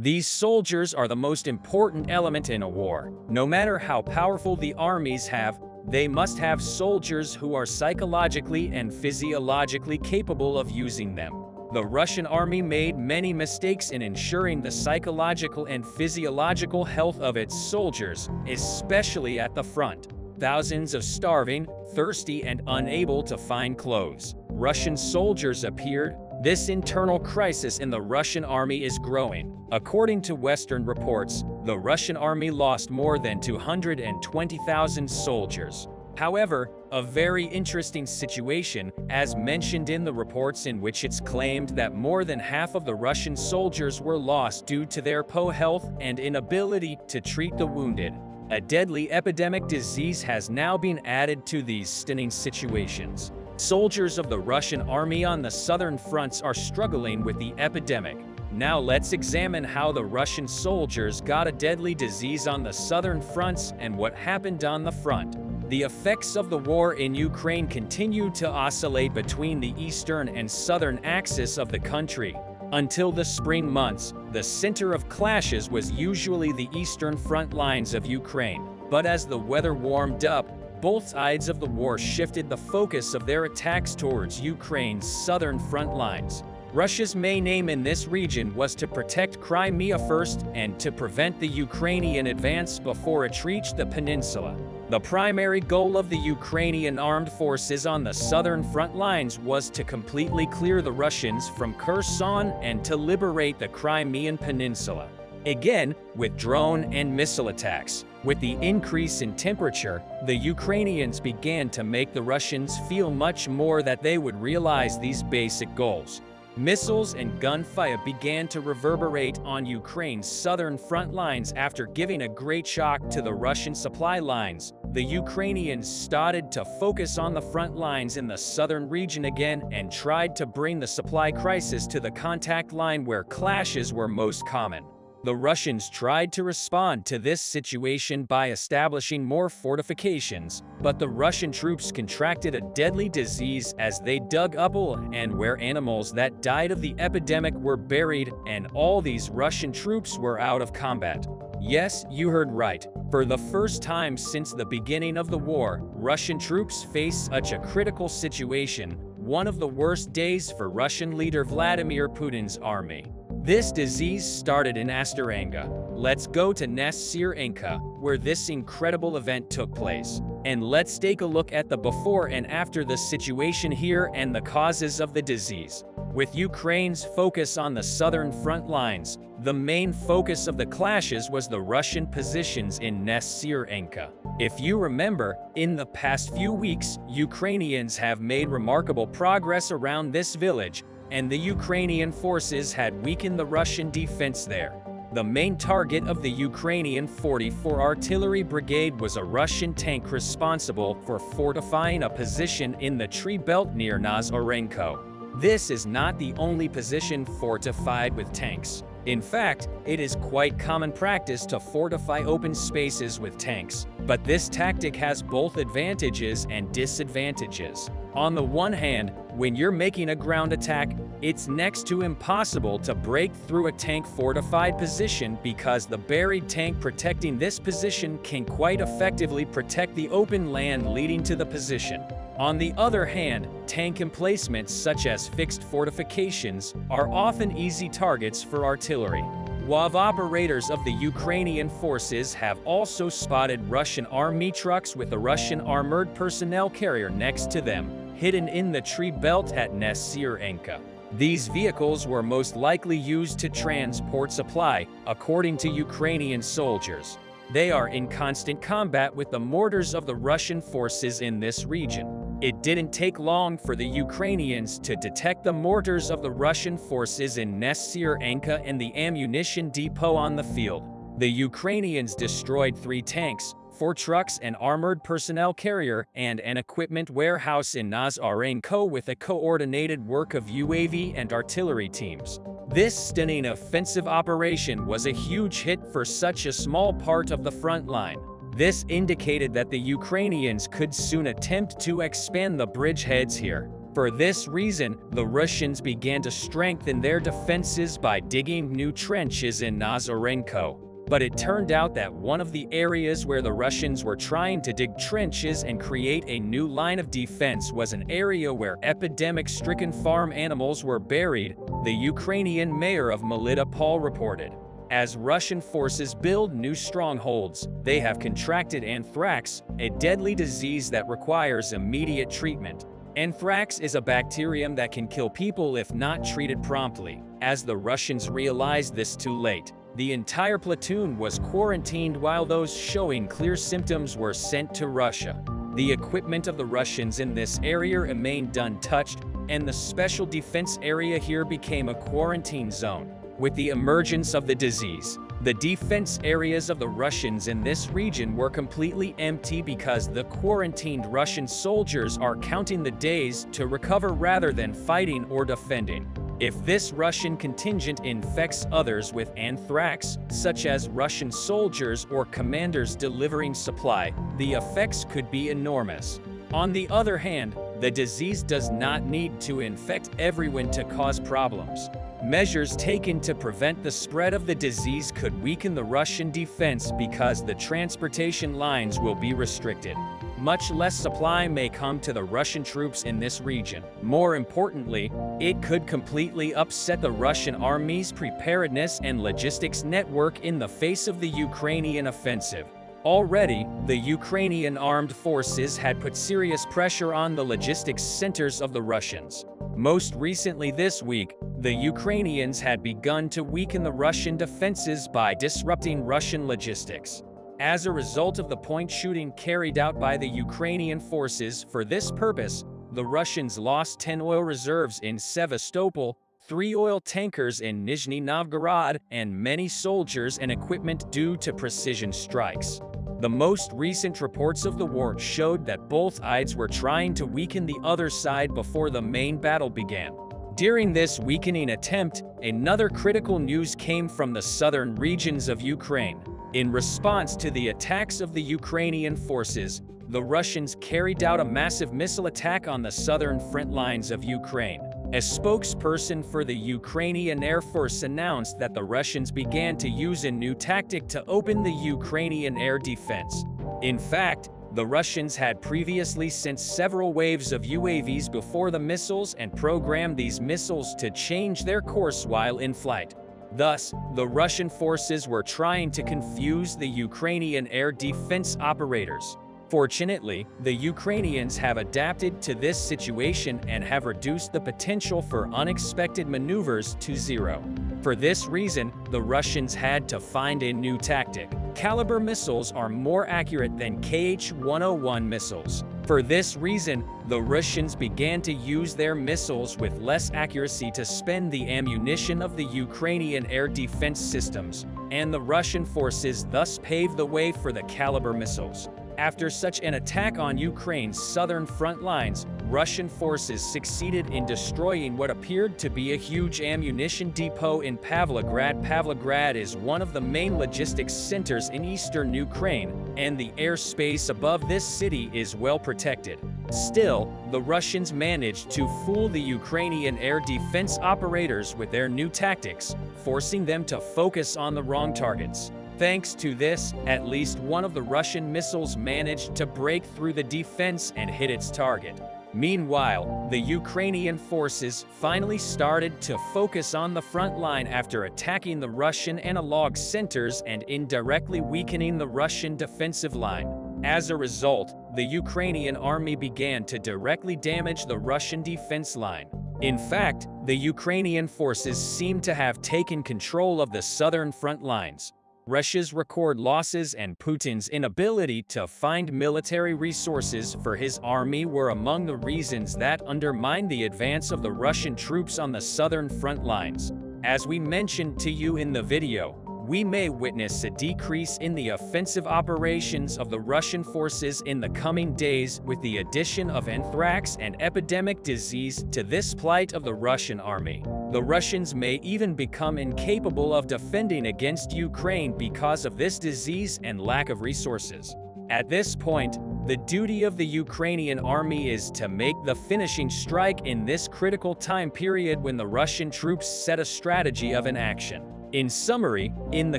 These soldiers are the most important element in a war. No matter how powerful the armies have, they must have soldiers who are psychologically and physiologically capable of using them. The Russian army made many mistakes in ensuring the psychological and physiological health of its soldiers, especially at the front. Thousands of starving, thirsty, and unable to find clothes Russian soldiers appeared. This internal crisis in the Russian army is growing. According to Western reports, the Russian army lost more than 220,000 soldiers. However, a very interesting situation, as mentioned in the reports, in which it's claimed that more than half of the Russian soldiers were lost due to their poor health and inability to treat the wounded. A deadly epidemic disease has now been added to these stunning situations. Soldiers of the Russian army on the southern fronts are struggling with the epidemic. Now let's examine how the Russian soldiers got a deadly disease on the southern fronts and what happened on the front. The effects of the war in Ukraine continue to oscillate between the eastern and southern axis of the country. Until the spring months, the center of clashes was usually the eastern front lines of Ukraine. But as the weather warmed up, both sides of the war shifted the focus of their attacks towards Ukraine's southern front lines. Russia's main aim in this region was to protect Crimea first and to prevent the Ukrainian advance before it reached the peninsula. The primary goal of the Ukrainian armed forces on the southern front lines was to completely clear the Russians from Kherson and to liberate the Crimean Peninsula. Again, with drone and missile attacks. With the increase in temperature, the Ukrainians began to make the Russians feel much more that they would realize these basic goals. Missiles and gunfire began to reverberate on Ukraine's southern front lines after giving a great shock to the Russian supply lines. The Ukrainians started to focus on the front lines in the southern region again and tried to bring the supply crisis to the contact line where clashes were most common. The Russians tried to respond to this situation by establishing more fortifications, but the Russian troops contracted a deadly disease as they dug up and where animals that died of the epidemic were buried, and all these Russian troops were out of combat. Yes, you heard right. For the first time since the beginning of the war, Russian troops face such a critical situation, one of the worst days for Russian leader Vladimir Putin's army. This disease started in Astaranga. Let's go to Ness-Syr-Enka, where this incredible event took place. And let's take a look at the before and after the situation here and the causes of the disease. With Ukraine's focus on the southern front lines, the main focus of the clashes was the Russian positions in Ness-Syr-Enka. If you remember, in the past few weeks, Ukrainians have made remarkable progress around this village, and the Ukrainian forces had weakened the Russian defense there. The main target of the Ukrainian 44 Artillery Brigade was a Russian tank responsible for fortifying a position in the tree belt near Nazarenko. This is not the only position fortified with tanks. In fact, it is quite common practice to fortify open spaces with tanks. But this tactic has both advantages and disadvantages. On the one hand, when you're making a ground attack, it's next to impossible to break through a tank-fortified position because the buried tank protecting this position can quite effectively protect the open land leading to the position. On the other hand, tank emplacements such as fixed fortifications are often easy targets for artillery. WAV operators of the Ukrainian forces have also spotted Russian army trucks with a Russian armored personnel carrier next to them, hidden in the tree belt at Ness-Syr-Enka. These vehicles were most likely used to transport supply, according to Ukrainian soldiers. They are in constant combat with the mortars of the Russian forces in this region. It didn't take long for the Ukrainians to detect the mortars of the Russian forces in Ness-Syr-Enka and the ammunition depot on the field. The Ukrainians destroyed 3 tanks, 4 trucks, an armored personnel carrier, and an equipment warehouse in Nazarenko with a coordinated work of UAV and artillery teams. This stunning offensive operation was a huge hit for such a small part of the front line. This indicated that the Ukrainians could soon attempt to expand the bridgeheads here. For this reason, the Russians began to strengthen their defenses by digging new trenches in Nazarenko. But it turned out that one of the areas where the Russians were trying to dig trenches and create a new line of defense was an area where epidemic-stricken farm animals were buried, the Ukrainian mayor of Melitopol reported. As Russian forces build new strongholds, they have contracted anthrax, a deadly disease that requires immediate treatment. Anthrax is a bacterium that can kill people if not treated promptly. As the Russians realized this too late, the entire platoon was quarantined while those showing clear symptoms were sent to Russia. The equipment of the Russians in this area remained untouched, and the special defense area here became a quarantine zone. With the emergence of the disease, the defense areas of the Russians in this region were completely empty because the quarantined Russian soldiers are counting the days to recover rather than fighting or defending. If this Russian contingent infects others with anthrax, such as Russian soldiers or commanders delivering supply, the effects could be enormous. On the other hand, the disease does not need to infect everyone to cause problems. Measures taken to prevent the spread of the disease could weaken the Russian defense because the transportation lines will be restricted. Much less supply may come to the Russian troops in this region. More importantly, it could completely upset the Russian army's preparedness and logistics network in the face of the Ukrainian offensive. Already, the Ukrainian armed forces had put serious pressure on the logistics centers of the Russians. Most recently this week, the Ukrainians had begun to weaken the Russian defenses by disrupting Russian logistics. As a result of the point shooting carried out by the Ukrainian forces for this purpose, the Russians lost 10 oil reserves in Sevastopol, 3 oil tankers in Nizhny Novgorod, and many soldiers and equipment due to precision strikes. The most recent reports of the war showed that both sides were trying to weaken the other side before the main battle began. During this weakening attempt, another critical news came from the southern regions of Ukraine. In response to the attacks of the Ukrainian forces, the Russians carried out a massive missile attack on the southern front lines of Ukraine. A spokesperson for the Ukrainian Air Force announced that the Russians began to use a new tactic to open the Ukrainian air defense. In fact, the Russians had previously sent several waves of UAVs before the missiles and programmed these missiles to change their course while in flight. Thus, the Russian forces were trying to confuse the Ukrainian air defense operators. Fortunately, the Ukrainians have adapted to this situation and have reduced the potential for unexpected maneuvers to zero. For this reason, the Russians had to find a new tactic. Caliber missiles are more accurate than Kh-101 missiles. For this reason, the Russians began to use their missiles with less accuracy to spend the ammunition of the Ukrainian air defense systems, and the Russian forces thus paved the way for the Caliber missiles. After such an attack on Ukraine's southern front lines, Russian forces succeeded in destroying what appeared to be a huge ammunition depot in Pavlograd. Pavlograd is one of the main logistics centers in eastern Ukraine, and the airspace above this city is well protected. Still, the Russians managed to fool the Ukrainian air defense operators with their new tactics, forcing them to focus on the wrong targets. Thanks to this, at least one of the Russian missiles managed to break through the defense and hit its target. Meanwhile, the Ukrainian forces finally started to focus on the front line after attacking the Russian analog centers and indirectly weakening the Russian defensive line. As a result, the Ukrainian army began to directly damage the Russian defense line. In fact, the Ukrainian forces seem to have taken control of the southern front lines. Russia's record losses and Putin's inability to find military resources for his army were among the reasons that undermined the advance of the Russian troops on the southern front lines. As we mentioned to you in the video, we may witness a decrease in the offensive operations of the Russian forces in the coming days with the addition of anthrax and epidemic disease to this plight of the Russian army. The Russians may even become incapable of defending against Ukraine because of this disease and lack of resources. At this point, The duty of the Ukrainian army is to make the finishing strike in this critical time period when the Russian troops set a strategy of an action. In summary, in the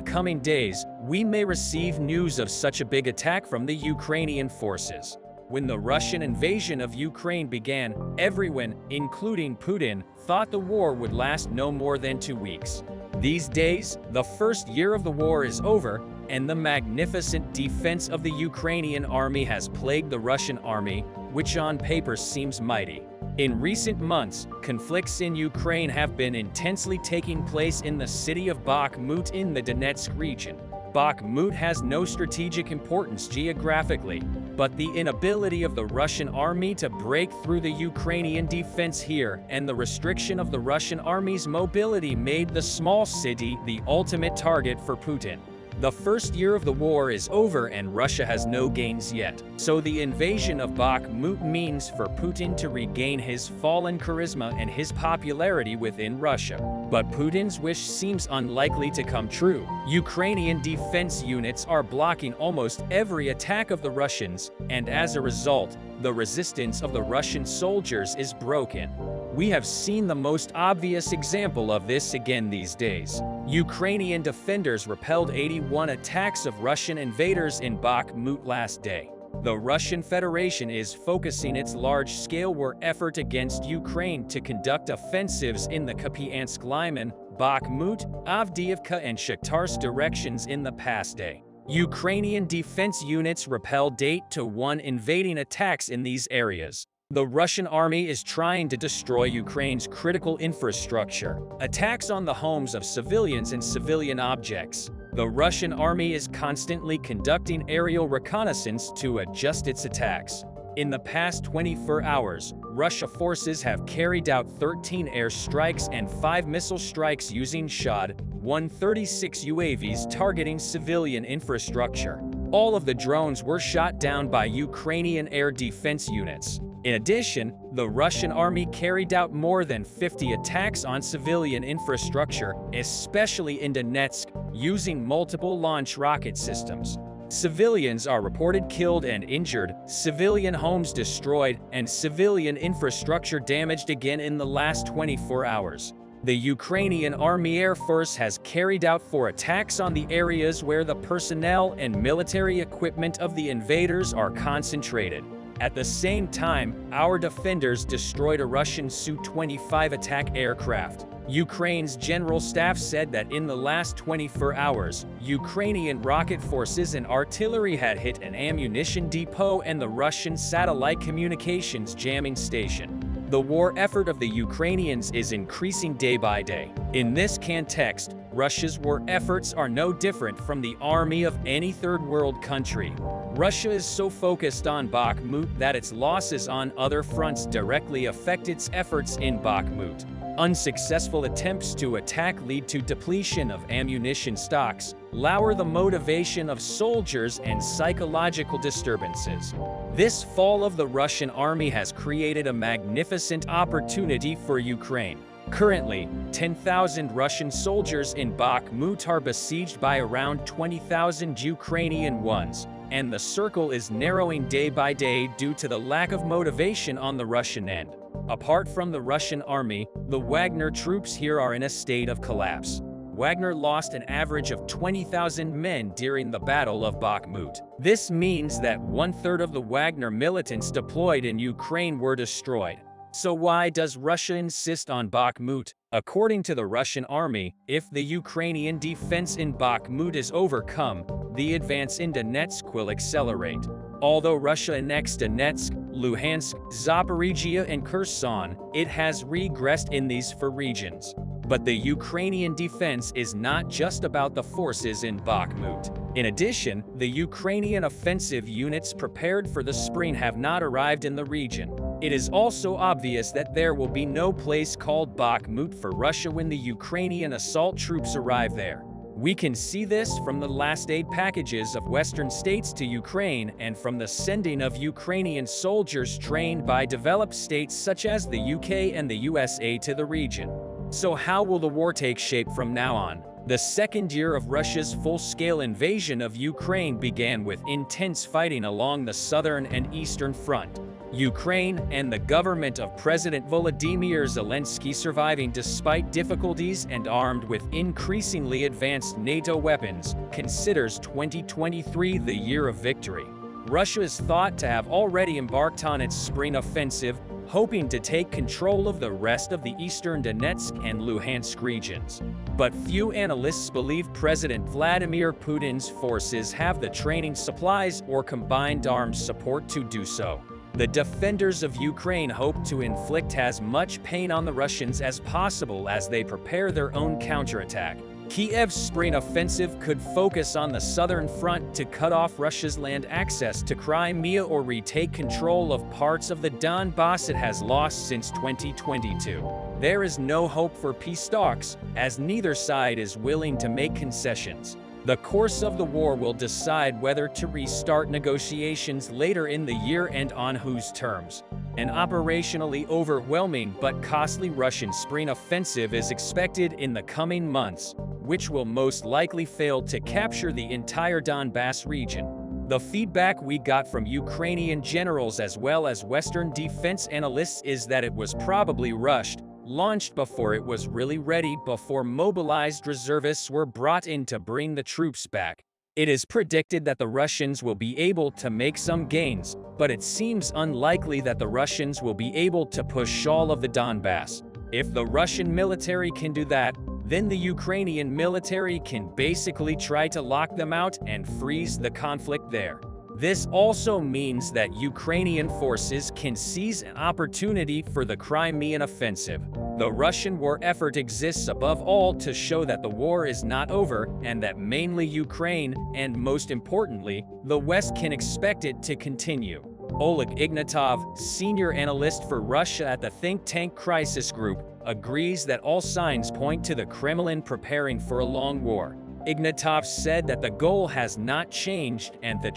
coming days, we may receive news of such a big attack from the Ukrainian forces. When the Russian invasion of Ukraine began, everyone, including Putin, thought the war would last no more than 2 weeks. These days, the first year of the war is over, and the magnificent defense of the Ukrainian army has plagued the Russian army, which on paper seems mighty. In recent months, conflicts in Ukraine have been intensely taking place in the city of Bakhmut in the Donetsk region. Bakhmut has no strategic importance geographically, but the inability of the Russian army to break through the Ukrainian defense here and the restriction of the Russian army's mobility made the small city the ultimate target for Putin. The first year of the war is over and Russia has no gains yet, so the invasion of Bakhmut means for Putin to regain his fallen charisma and his popularity within Russia. But Putin's wish seems unlikely to come true. Ukrainian defense units are blocking almost every attack of the Russians, and as a result, the resistance of the Russian soldiers is broken. We have seen the most obvious example of this again these days. Ukrainian defenders repelled 81 attacks of Russian invaders in Bakhmut last day. The Russian Federation is focusing its large-scale war effort against Ukraine to conduct offensives in the Kupiansk, Lyman, Bakhmut, Avdiivka and Shakhtarsk directions in the past day. Ukrainian defense units repelled 8 to 1 invading attacks in these areas. The Russian army is trying to destroy Ukraine's critical infrastructure, attacks on the homes of civilians and civilian objects. The Russian army is constantly conducting aerial reconnaissance to adjust its attacks. In the past 24 hours, Russia forces have carried out 13 air strikes and 5 missile strikes using Shad-136 UAVs targeting civilian infrastructure. All of the drones were shot down by Ukrainian air defense units. In addition, the Russian army carried out more than 50 attacks on civilian infrastructure, especially in Donetsk, using multiple launch rocket systems. Civilians are reported killed and injured, civilian homes destroyed, and civilian infrastructure damaged again in the last 24 hours. The Ukrainian Army Air Force has carried out 4 attacks on the areas where the personnel and military equipment of the invaders are concentrated. At the same time, our defenders destroyed a Russian Su-25 attack aircraft. Ukraine's general staff said that in the last 24 hours, Ukrainian rocket forces and artillery had hit an ammunition depot and the Russian satellite communications jamming station. The war effort of the Ukrainians is increasing day by day. In this context, Russia's war efforts are no different from the army of any third world country. Russia is so focused on Bakhmut that its losses on other fronts directly affect its efforts in Bakhmut. Unsuccessful attempts to attack lead to depletion of ammunition stocks, lower the motivation of soldiers, and psychological disturbances. This fall of the Russian army has created a magnificent opportunity for Ukraine. Currently, 10,000 Russian soldiers in Bakhmut are besieged by around 20,000 Ukrainian ones, and the circle is narrowing day by day due to the lack of motivation on the Russian end. Apart from the Russian army, the Wagner troops here are in a state of collapse. Wagner lost an average of 20,000 men during the Battle of Bakhmut. This means that 1/3 of the Wagner militants deployed in Ukraine were destroyed. So why does Russia insist on Bakhmut? According to the Russian army, if the Ukrainian defense in Bakhmut is overcome, the advance in Donetsk will accelerate. Although Russia annexed Donetsk, Luhansk, Zaporizhia, and Kherson, it has regressed in these 4 regions. But the Ukrainian defense is not just about the forces in Bakhmut. In addition, the Ukrainian offensive units prepared for the spring have not arrived in the region. It is also obvious that there will be no place called Bakhmut for Russia when the Ukrainian assault troops arrive there. We can see this from the last aid packages of Western states to Ukraine and from the sending of Ukrainian soldiers trained by developed states such as the UK and the USA to the region. So how will the war take shape from now on? The second year of Russia's full-scale invasion of Ukraine began with intense fighting along the southern and eastern front. Ukraine and the government of President Volodymyr Zelensky surviving despite difficulties and armed with increasingly advanced NATO weapons, considers 2023 the year of victory. Russia is thought to have already embarked on its spring offensive, hoping to take control of the rest of the eastern Donetsk and Luhansk regions. But few analysts believe President Vladimir Putin's forces have the training supplies or combined arms support to do so. The defenders of Ukraine hope to inflict as much pain on the Russians as possible as they prepare their own counterattack. Kiev's spring offensive could focus on the southern front to cut off Russia's land access to Crimea or retake control of parts of the Donbass it has lost since 2022. There is no hope for peace talks, as neither side is willing to make concessions. The course of the war will decide whether to restart negotiations later in the year and on whose terms. An operationally overwhelming but costly Russian spring offensive is expected in the coming months, which will most likely fail to capture the entire Donbass region. The feedback we got from Ukrainian generals as well as Western defense analysts is that it was probably rushed, launched before it was really ready, before mobilized reservists were brought in to bring the troops back. It is predicted that the Russians will be able to make some gains, but it seems unlikely that the Russians will be able to push all of the Donbass. If the Russian military can do that, then the Ukrainian military can basically try to lock them out and freeze the conflict there. This also means that Ukrainian forces can seize an opportunity for the Crimean offensive. The Russian war effort exists above all to show that the war is not over and that mainly Ukraine, and most importantly, the West can expect it to continue. Oleg Ignatov, senior analyst for Russia at the think tank Crisis Group, agrees that all signs point to the Kremlin preparing for a long war. Ignatov said that the goal has not changed and the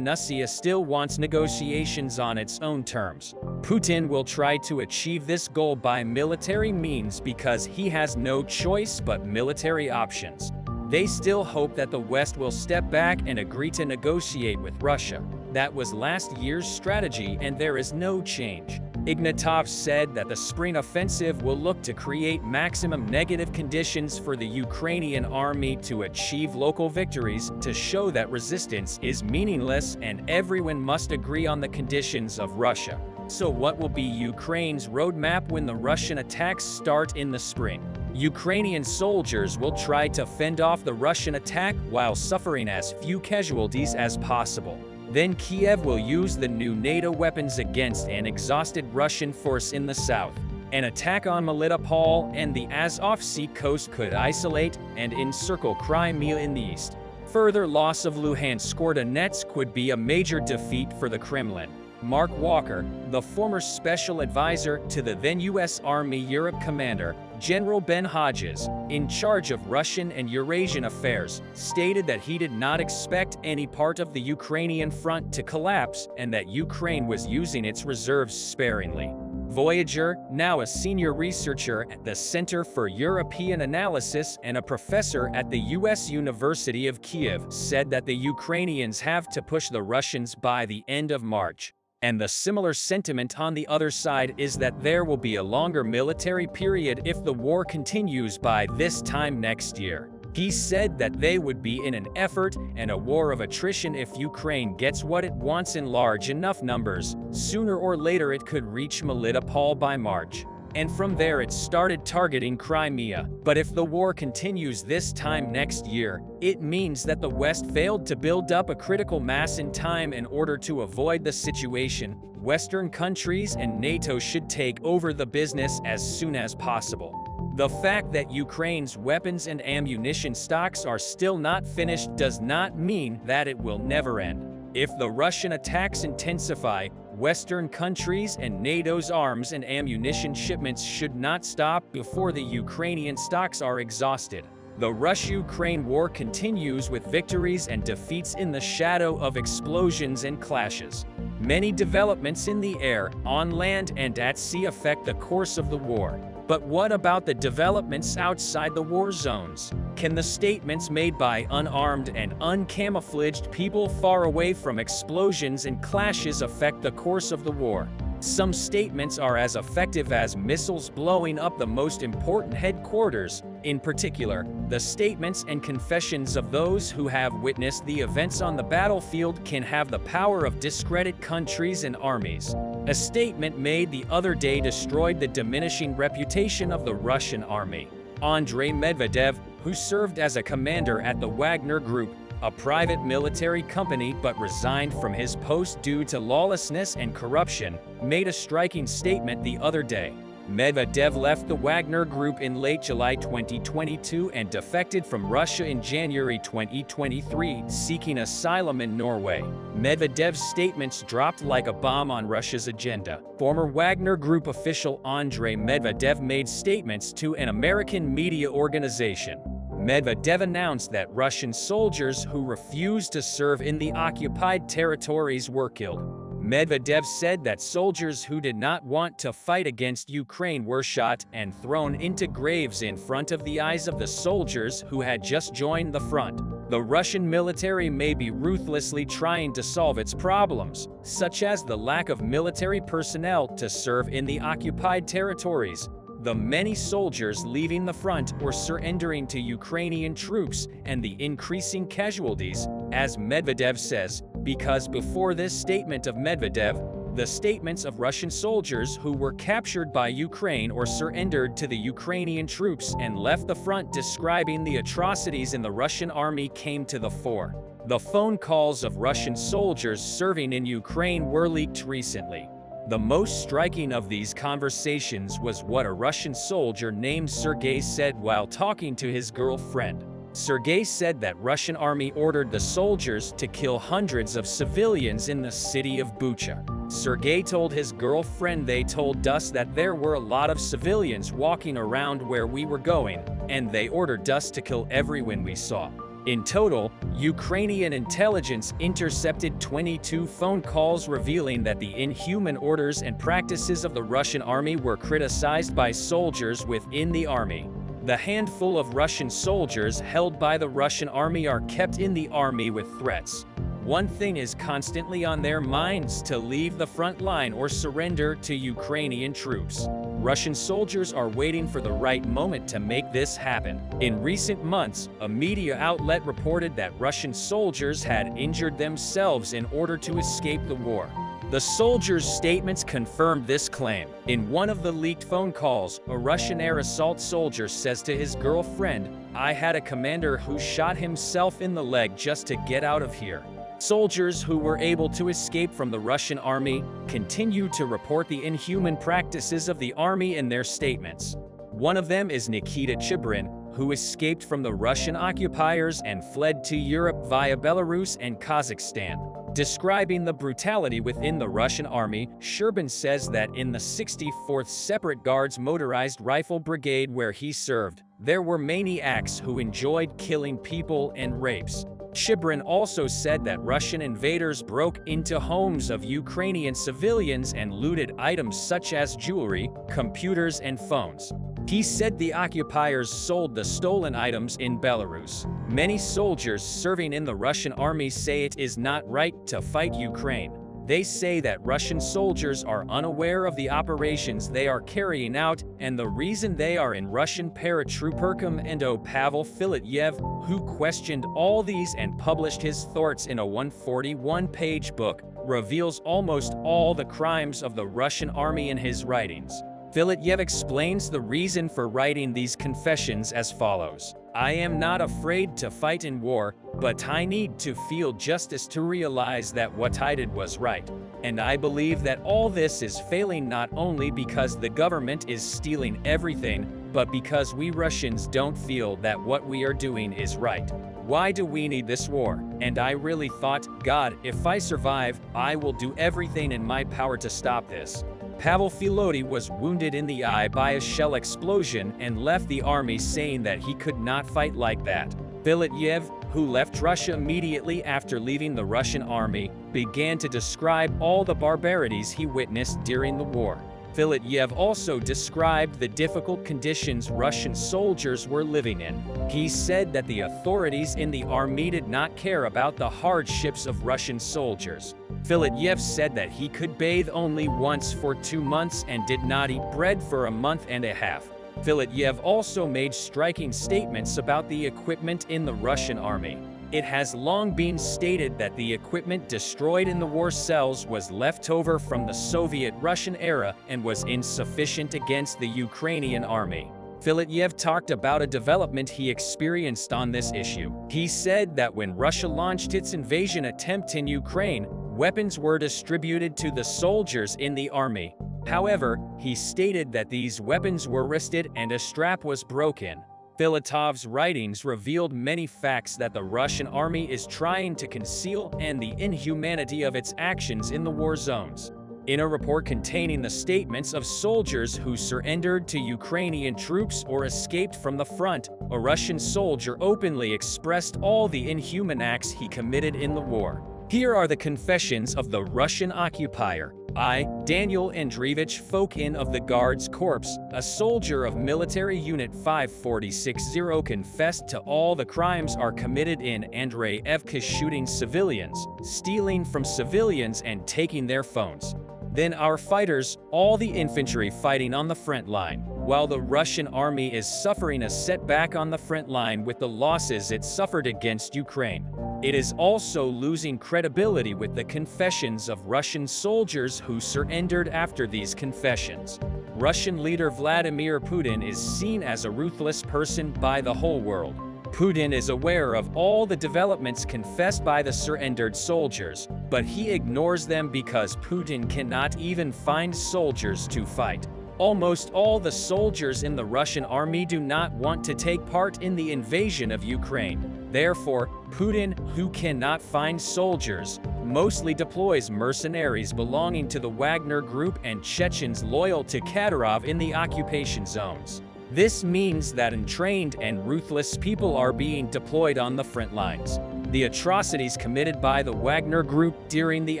Russia still wants negotiations on its own terms. Putin will try to achieve this goal by military means because he has no choice but military options. They still hope that the West will step back and agree to negotiate with Russia. That was last year's strategy and there is no change. Ignatov said that the spring offensive will look to create maximum negative conditions for the Ukrainian army to achieve local victories, to show that resistance is meaningless and everyone must agree on the conditions of Russia. So what will be Ukraine's roadmap when the Russian attacks start in the spring? Ukrainian soldiers will try to fend off the Russian attack while suffering as few casualties as possible. Then Kiev will use the new NATO weapons against an exhausted Russian force in the south. An attack on Melitopol and the Azov Sea coast could isolate and encircle Crimea in the east. Further loss of Luhansk or Donetsk could be a major defeat for the Kremlin. Mark Walker, the former special advisor to the then U.S. Army Europe commander, General Ben Hodges, in charge of Russian and Eurasian affairs, stated that he did not expect any part of the Ukrainian front to collapse and that Ukraine was using its reserves sparingly. Voyager, now a senior researcher at the Center for European Analysis and a professor at the U.S. University of Kiev, said that the Ukrainians have to push the Russians by the end of March. And the similar sentiment on the other side is that there will be a longer military period if the war continues by this time next year. He said that they would be in an effort and a war of attrition if Ukraine gets what it wants in large enough numbers. Sooner or later it could reach Melitopol by March. And from there it started targeting Crimea. But if the war continues this time next year, it means that the West failed to build up a critical mass in time in order to avoid the situation. Western countries and NATO should take over the business as soon as possible. The fact that Ukraine's weapons and ammunition stocks are still not finished does not mean that it will never end. If the Russian attacks intensify, Western countries and NATO's arms and ammunition shipments should not stop before the Ukrainian stocks are exhausted. The Russia-Ukraine war continues with victories and defeats in the shadow of explosions and clashes. Many developments in the air, on land, and at sea affect the course of the war. But what about the developments outside the war zones? can the statements made by unarmed and uncamouflaged people far away from explosions and clashes affect the course of the war? Some statements are as effective as missiles blowing up the most important headquarters. In particular, the statements and confessions of those who have witnessed the events on the battlefield can have the power of discredit countries and armies. A statement made the other day destroyed the diminishing reputation of the Russian army. Andrei Medvedev, who served as a commander at the Wagner Group, a private military company but resigned from his post due to lawlessness and corruption, made a striking statement the other day. Medvedev left the Wagner Group in late July 2022 and defected from Russia in January 2023, seeking asylum in Norway. Medvedev's statements dropped like a bomb on Russia's agenda. Former Wagner Group official Andrei Medvedev made statements to an American media organization. Medvedev announced that Russian soldiers who refused to serve in the occupied territories were killed. Medvedev said that soldiers who did not want to fight against Ukraine were shot and thrown into graves in front of the eyes of the soldiers who had just joined the front. The Russian military may be ruthlessly trying to solve its problems, such as the lack of military personnel to serve in the occupied territories, the many soldiers leaving the front or surrendering to Ukrainian troops, and the increasing casualties, as Medvedev says, because before this statement of Medvedev, the statements of Russian soldiers who were captured by Ukraine or surrendered to the Ukrainian troops and left the front describing the atrocities in the Russian army came to the fore. The phone calls of Russian soldiers serving in Ukraine were leaked recently. The most striking of these conversations was what a Russian soldier named Sergei said while talking to his girlfriend. Sergei said that Russian army ordered the soldiers to kill hundreds of civilians in the city of Bucha. Sergei told his girlfriend, "They told us that there were a lot of civilians walking around where we were going, and they ordered us to kill everyone we saw." In total, Ukrainian intelligence intercepted 22 phone calls revealing that the inhuman orders and practices of the Russian army were criticized by soldiers within the army. The handful of Russian soldiers held by the Russian army are kept in the army with threats. One thing is constantly on their minds: to leave the front line or surrender to Ukrainian troops. Russian soldiers are waiting for the right moment to make this happen. In recent months, a media outlet reported that Russian soldiers had injured themselves in order to escape the war. The soldiers' statements confirmed this claim. In one of the leaked phone calls, a Russian air assault soldier says to his girlfriend, "I had a commander who shot himself in the leg just to get out of here." Soldiers who were able to escape from the Russian army continue to report the inhuman practices of the army in their statements. One of them is Nikita Chibrin, who escaped from the Russian occupiers and fled to Europe via Belarus and Kazakhstan. Describing the brutality within the Russian army, Sherbin says that in the 64th Separate Guards Motorized Rifle Brigade where he served, there were maniacs who enjoyed killing people and rapes. Chibrin also said that Russian invaders broke into homes of Ukrainian civilians and looted items such as jewelry, computers, and phones. He said the occupiers sold the stolen items in Belarus. Many soldiers serving in the Russian army say it is not right to fight Ukraine. They say that Russian soldiers are unaware of the operations they are carrying out, and the reason they are in Russian paratrooper Commando Pavel Filatyev, who questioned all these and published his thoughts in a 141-page book, reveals almost all the crimes of the Russian army in his writings. Filatyev explains the reason for writing these confessions as follows: "I am not afraid to fight in war, but I need to feel justice to realize that what I did was right. And I believe that all this is failing not only because the government is stealing everything, but because we Russians don't feel that what we are doing is right. Why do we need this war? And I really thought, God, if I survive, I will do everything in my power to stop this." Pavel Filatyev was wounded in the eye by a shell explosion and left the army saying that he could not fight like that. Filatyev, who left Russia immediately after leaving the Russian army, began to describe all the barbarities he witnessed during the war. Filatyev also described the difficult conditions Russian soldiers were living in. He said that the authorities in the army did not care about the hardships of Russian soldiers. Filatyev said that he could bathe only once for 2 months and did not eat bread for a month and a half. Filatyev also made striking statements about the equipment in the Russian army. It has long been stated that the equipment destroyed in the war cells was left over from the Soviet-Russian era and was insufficient against the Ukrainian army. Filatyev talked about a development he experienced on this issue. He said that when Russia launched its invasion attempt in Ukraine, weapons were distributed to the soldiers in the army. However, he stated that these weapons were wrested and a strap was broken. Filatov's writings revealed many facts that the Russian army is trying to conceal and the inhumanity of its actions in the war zones. In a report containing the statements of soldiers who surrendered to Ukrainian troops or escaped from the front, a Russian soldier openly expressed all the inhuman acts he committed in the war. Here are the confessions of the Russian occupier. I, Daniel Andreevich Fokin of the Guards Corps, a soldier of military unit 5460, confessed to all the crimes are committed in Andreevka: shooting civilians, stealing from civilians and taking their phones. Then our fighters, all the infantry fighting on the front line, while the Russian army is suffering a setback on the front line with the losses it suffered against Ukraine. It is also losing credibility with the confessions of Russian soldiers who surrendered after these confessions. Russian leader Vladimir Putin is seen as a ruthless person by the whole world. Putin is aware of all the developments confessed by the surrendered soldiers, but he ignores them because Putin cannot even find soldiers to fight. Almost all the soldiers in the Russian army do not want to take part in the invasion of Ukraine. Therefore, Putin, who cannot find soldiers, mostly deploys mercenaries belonging to the Wagner Group and Chechens loyal to Kadyrov in the occupation zones. This means that untrained and ruthless people are being deployed on the front lines. The atrocities committed by the Wagner Group during the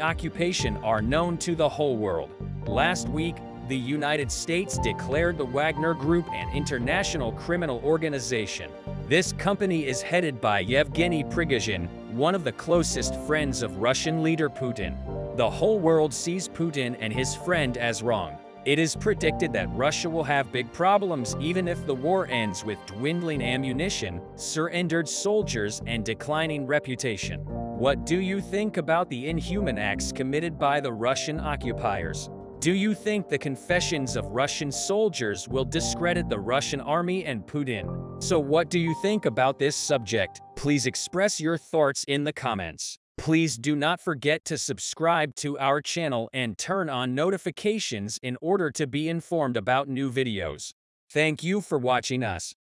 occupation are known to the whole world. Last week, the United States declared the Wagner Group an international criminal organization. This company is headed by Yevgeny Prigozhin, one of the closest friends of Russian leader Putin. The whole world sees Putin and his friend as wrong. It is predicted that Russia will have big problems even if the war ends with dwindling ammunition, surrendered soldiers, and declining reputation. What do you think about the inhuman acts committed by the Russian occupiers? Do you think the confessions of Russian soldiers will discredit the Russian army and Putin? So what do you think about this subject? Please express your thoughts in the comments. Please do not forget to subscribe to our channel and turn on notifications in order to be informed about new videos. Thank you for watching us.